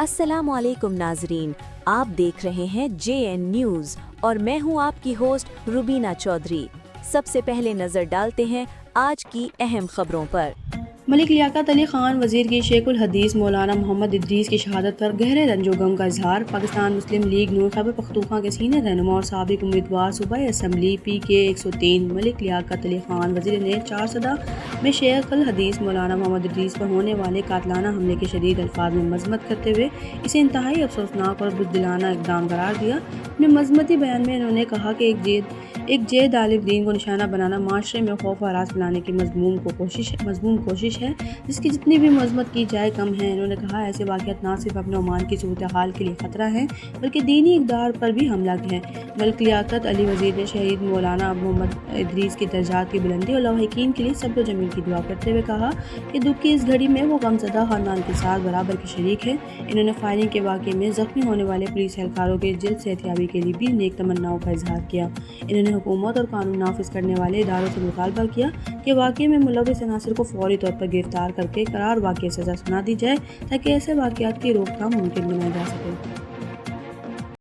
अस्सलाम वालेकुम नाजरीन, आप देख रहे हैं JN न्यूज़ और मैं हूं आपकी होस्ट रुबीना चौधरी। सबसे पहले नजर डालते हैं आज की अहम खबरों पर। मलिक लियाकत अली खान वज़ीर की शेखुल हदीस मौलाना मोहम्मद इदरीस की शहादत पर गहरे रंजो गम का इजहार। पाकिस्तान मुस्लिम लीग नून खैबर पख्तूनख्वा के सीनियर रहनुमा और साबिक उम्मीदवार सूबाई असम्बली PK 103 मलिक लियाकत अली खान वज़ीर ने 4 सदा में शेखुल हदीस मौलाना मोहम्मद इदरीस पर होने वाले कातलाना हमले के शदीद अल्फाज में मजम्मत करते हुए इसे इंतहाई अफसोसनाक और बुज़दिलाना इक़दाम करार दिया। अपने मजम्मती बयान में उन्होंने कहा कि एक जेद आलिम दीन को निशाना बनाना माशरे में खौफ व हरास फैलाने की मज़मूम कोशिश है, जिसकी जितनी भी मजम्मत की जाए कम है। इन्होंने कहा ऐसे वाक़यात न सिर्फ अपने ओमान की सूरत हाल के लिए ख़तरा हैं बल्कि दीनी इक़दार पर भी हमला है। मलिक लियाकत अली वज़ीर ने शहीद मौलाना मोहम्मद इदरीस की दर्जात की बुलंदी और लवाहिकीन के लिए सब्र जमील की दुआ करते हुए कहा कि दुख की इस घड़ी में वो गमज़दा ख़ानदान के साथ बराबर के शरीक है। इन्होंने फायरिंग के वाक़े में ज़ख्मी होने वाले पुलिस एहलकारों के जल्द सेहतयाबी के लिए भी नेक तमन्नाओं का इजहार किया। इन्होंने हुकूमत और कानून नाफिज करने वाले इदारों से मुतालबा किया कि वाक़े में मुलव्विस अनासिर को फौरी तौर पर गिरफ्तार करके करार वाक़ई सज़ा सुना दी जाए ताकि ऐसे वाक़यात की रोकथाम मुमकिन बनाई जा सके।